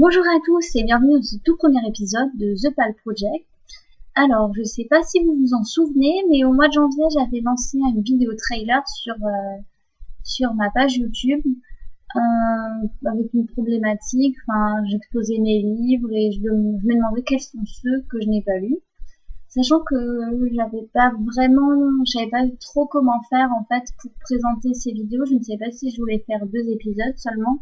Bonjour à tous et bienvenue dans ce tout premier épisode de The Pal Project. Alors, je sais pas si vous vous en souvenez, mais au mois de janvier, j'avais lancé une vidéo trailer sur ma page YouTube avec une problématique. Enfin, j'exposais mes livres et je me demandais quels sont ceux que je n'ai pas lus. Sachant que je savais pas trop comment faire en fait pour présenter ces vidéos. Je ne savais pas si je voulais faire 2 épisodes seulement,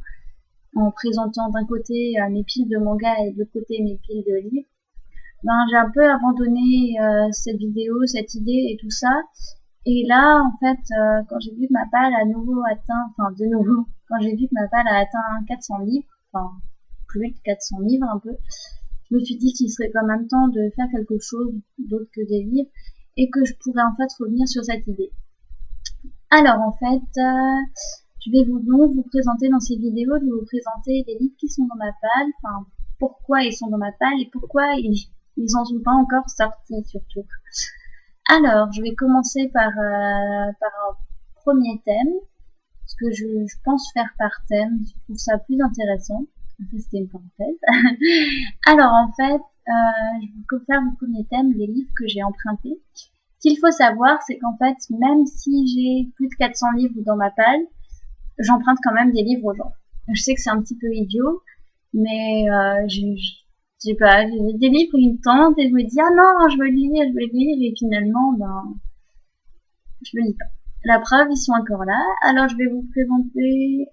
en présentant d'un côté mes piles de manga et de l'autre côté mes piles de livres. J'ai un peu abandonné cette vidéo, cette idée et tout ça. Et là, en fait, quand j'ai vu que ma palle a quand j'ai vu que ma palle a atteint 400 livres, enfin plus de 400 livres un peu, je me suis dit qu'il serait quand même temps de faire quelque chose d'autre que des livres et que je pourrais en fait revenir sur cette idée. Alors en fait, je vais vous présenter dans ces vidéos, je vais vous présenter les livres qui sont dans ma palle, enfin pourquoi ils sont dans ma palle et pourquoi ils en sont pas encore sortis surtout. Alors, je vais commencer par un premier thème, ce que je pense faire par thème, je trouve ça plus intéressant. Ça, c'était une parenthèse. Alors, en fait, je vais faire le premier thème, les livres que j'ai empruntés. Ce qu'il faut savoir, c'est qu'en fait, même si j'ai plus de 400 livres dans ma palle, j'emprunte quand même des livres aux gens. Je sais que c'est un petit peu idiot, mais j'ai des livres, ils me tentent et je me dis ah non, je veux le lire et finalement je le lis pas. La preuve, ils sont encore là. Alors je vais vous présenter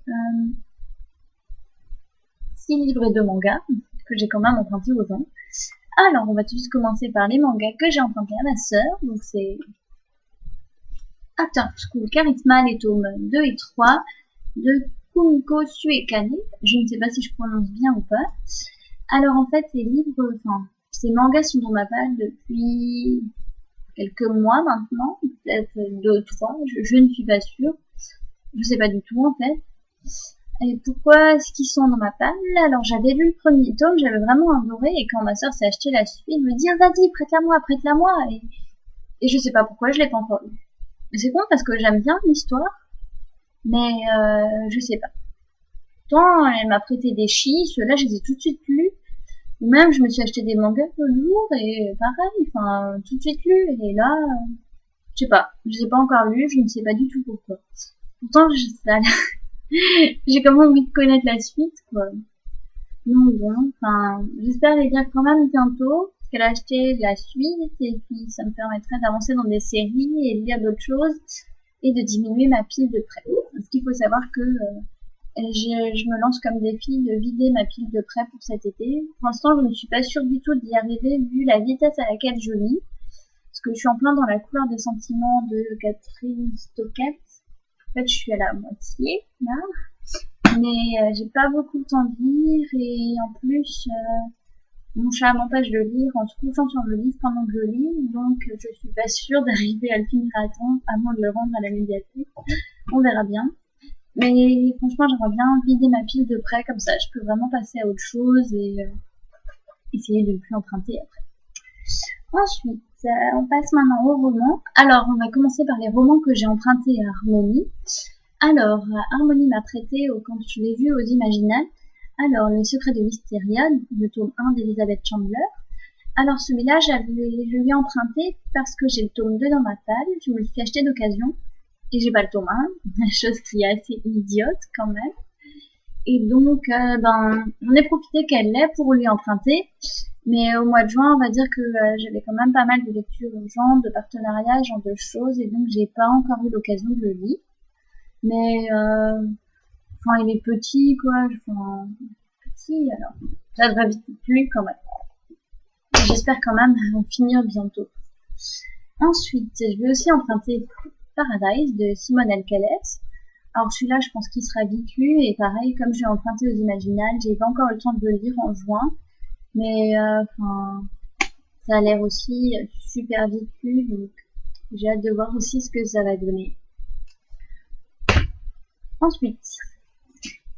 6 livres et 2 mangas que j'ai quand même empruntés aux gens. Alors on va tout de suite commencer par les mangas que j'ai empruntés à ma sœur. Donc c'est After School Charisma, les tomes 2 et 3 de Kumiko Suekane. Je ne sais pas si je prononce bien ou pas. Alors en fait, ces mangas sont dans ma palle depuis quelques mois maintenant, peut-être 2 ou 3, je ne suis pas sûre. Je sais pas du tout en fait. Et pourquoi est-ce qu'ils sont dans ma palle? Alors j'avais lu le premier tome, j'avais vraiment adoré, et quand ma soeur s'est acheté la suite, elle me dit ah, vas-y, prête-la moi, et je sais pas pourquoi je l'ai pas encore lu. Mais c'est con parce que j'aime bien l'histoire, mais je sais pas. Pourtant, elle m'a prêté des chis, ceux-là je les ai tout de suite lus. Même je me suis acheté des mangas l'autre jour et pareil, enfin tout de suite lus. Et là, je sais pas, je les ai pas encore lus, je ne sais pas du tout pourquoi. Pourtant, j'ai quand même envie de connaître la suite, quoi. Non, bon, enfin, j'espère les lire quand même bientôt, parce qu'elle a acheté la suite et puis ça me permettrait d'avancer dans des séries et de lire d'autres choses et de diminuer ma pile de prêt. Parce qu'il faut savoir que je me lance comme défi de vider ma pile de prêt pour cet été. Pour l'instant, je ne suis pas sûre du tout d'y arriver vu la vitesse à laquelle je lis. Parce que je suis en plein dans la couleur des sentiments de Catherine Stockett. En fait, je suis à la moitié, là. Mais j'ai pas beaucoup de temps de lire et en plus, mon chat m'empêche de lire en se couchant sur le livre pendant que je lis. Donc, je suis pas sûre d'arriver à le finir à temps avant de le rendre à la médiathèque. On verra bien. Mais franchement, j'aimerais bien vider ma pile de prêt, comme ça je peux vraiment passer à autre chose et essayer de ne plus emprunter après. Ensuite, on passe maintenant aux romans. Alors, on va commencer par les romans que j'ai empruntés à Harmonie. Alors, Harmonie m'a prêté, quand je l'ai vu aux Imaginales, alors Le Secret de Wisteria, le tome 1 d'Elizabeth Chandler. Alors celui-là, je lui ai emprunté parce que j'ai le tome 2 dans ma palle, je me le suis acheté d'occasion. Et j'ai pas le tome 1, chose qui est assez idiote quand même. Et donc, j'en ai profité qu'elle l'ait pour lui emprunter. Mais au mois de juin, on va dire que j'avais quand même pas mal de lectures urgentes, de partenariats, genre de choses, et donc j'ai pas encore eu l'occasion de le lire. Mais, il est petit, quoi. Petit, alors ça devrait vite plus quand même. J'espère quand même finir bientôt. Ensuite, je vais aussi emprunter Paradise de Simone Alcalès. Alors celui-là, je pense qu'il sera vite lu et pareil, comme j'ai emprunté aux Imaginales, j'ai pas encore eu le temps de le lire en juin, mais ça a l'air aussi super vite lu, donc j'ai hâte de voir aussi ce que ça va donner. Ensuite,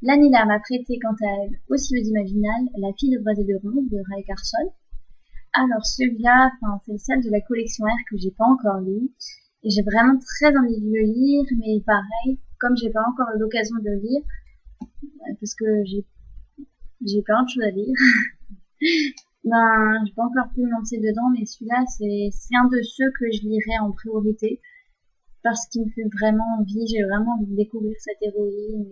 Lanila m'a prêté quant à elle aussi aux Imaginales La fille de Bois et de Ronde de Rae Carson. Alors celui-là, c'est celle de la collection R que j'ai pas encore lu. Et j'ai vraiment très envie de le lire, mais pareil, comme j'ai pas encore eu l'occasion de le lire, parce que j'ai j'ai plein de choses à lire. Ben, j'ai pas encore pu me lancer dedans, mais celui-là, c'est un de ceux que je lirai en priorité parce qu'il me fait vraiment envie. J'ai vraiment envie de découvrir cette héroïne.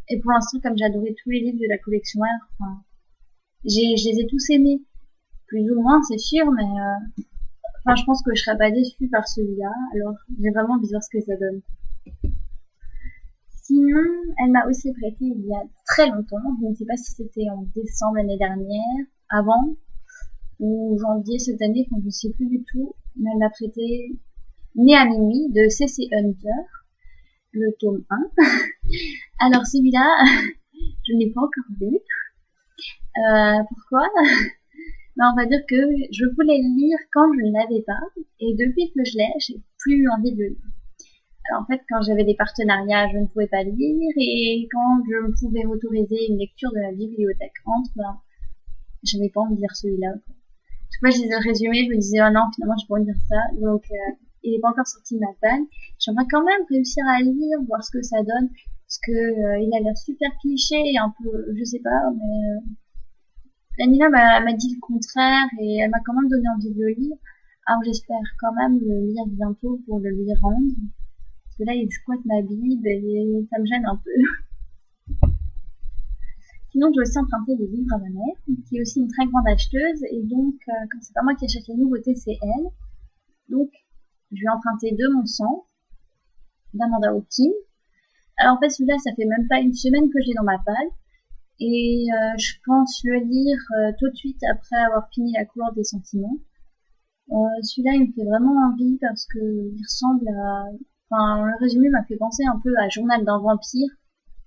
Et pour l'instant, comme j'ai adoré tous les livres de la collection R, enfin, je les ai tous aimés, plus ou moins, c'est sûr, mais enfin, je pense que je serais pas déçue par celui-là. Alors, j'ai vraiment envie de voir ce que ça donne. Sinon, elle m'a aussi prêté il y a très longtemps. Je ne sais pas si c'était en décembre l'année dernière, avant, ou janvier cette année, enfin, je ne sais plus du tout. Mais elle m'a prêté Né à minuit de C.C. Hunter, le tome 1. Alors celui-là, je ne l'ai pas encore lu. Pourquoi? Ben, on va dire que je voulais le lire quand je ne l'avais pas, et depuis que je l'ai, j'ai plus envie de le lire. Alors en fait, quand j'avais des partenariats, je ne pouvais pas lire, et quand je pouvais m'autoriser une lecture de la bibliothèque entre, ben, j'avais pas envie de lire celui-là. Chaque fois que je lisais le résumé, je me disais, oh non, finalement, j'ai pas envie de lire ça. Donc, il n'est pas encore sorti de ma panne. J'aimerais quand même réussir à lire, voir ce que ça donne, parce que il a l'air super cliché, un peu, je sais pas, mais Lanila m'a dit le contraire et elle m'a quand même donné envie de le lire. Alors j'espère quand même le lire bientôt pour le lui rendre. Parce que là, il squatte ma Bible et ça me gêne un peu. Sinon, j'ai aussi emprunté des livres à ma mère, qui est aussi une très grande acheteuse, et donc, quand c'est pas moi qui achète les nouveautés, c'est elle. Donc, je lui ai emprunté de mon sang, d'Amanda Hawkins. Alors en fait, celui-là, ça fait même pas une semaine que je l'ai dans ma palle, et je pense le lire tout de suite après avoir fini La couleur des sentiments. Celui-là, il me fait vraiment envie parce que il ressemble à... Enfin, le résumé m'a fait penser un peu à Journal d'un vampire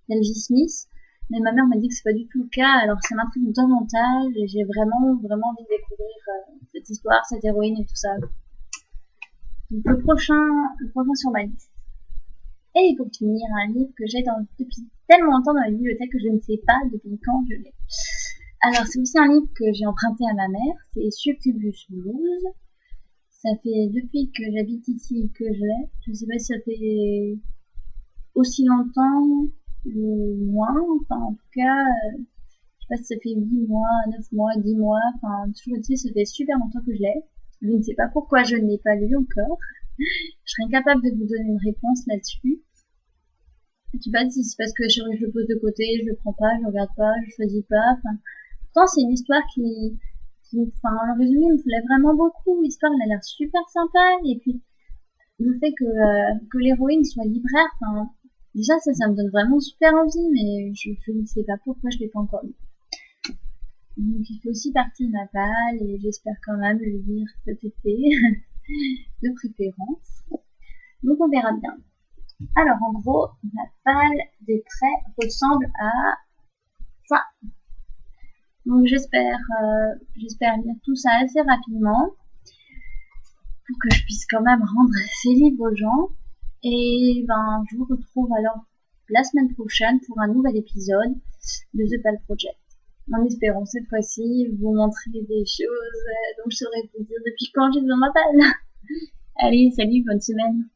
d'Elvis Smith, mais ma mère m'a dit que c'est pas du tout le cas, alors ça m'intrigue davantage et j'ai vraiment, vraiment envie de découvrir cette histoire, cette héroïne et tout ça. Donc le prochain sur ma liste. Et pour finir, un livre que j'ai depuis tellement longtemps dans la bibliothèque que je ne sais pas depuis quand je l'ai. Alors c'est aussi un livre que j'ai emprunté à ma mère, c'est Succubus Blues. Ça fait depuis que j'habite ici que je l'ai. Je ne sais pas si ça fait aussi longtemps ou moins. Enfin, en tout cas, je sais pas si ça fait 8 mois, 9 mois, 10 mois. Enfin, toujours dit, ça fait super longtemps que je l'ai. Je ne sais pas pourquoi je ne l'ai pas lu encore. Je serais incapable de vous donner une réponse là-dessus. Je sais pas si c'est parce que je le pose de côté, je le prends pas, je regarde pas, je choisis pas. Enfin, pourtant, c'est une histoire enfin, le résumé me plaît vraiment beaucoup. L'histoire, elle a l'air super sympa. Et puis, le fait que l'héroïne soit libraire, enfin, déjà, ça me donne vraiment super envie, mais je ne sais pas pourquoi je l'ai pas encore lu. Donc, il fait aussi partie de ma palle, et j'espère quand même le lire cet été, de préférence. Donc, on verra bien. Alors, en gros, la palle des traits ressemble à ça. Donc, j'espère lire tout ça assez rapidement pour que je puisse quand même rendre ces livres aux gens. Et ben, je vous retrouve alors la semaine prochaine pour un nouvel épisode de The Pal Project. En espérant cette fois-ci vous montrer des choses dont je saurais vous dire depuis quand j'ai dans ma palle. Allez, salut, bonne semaine.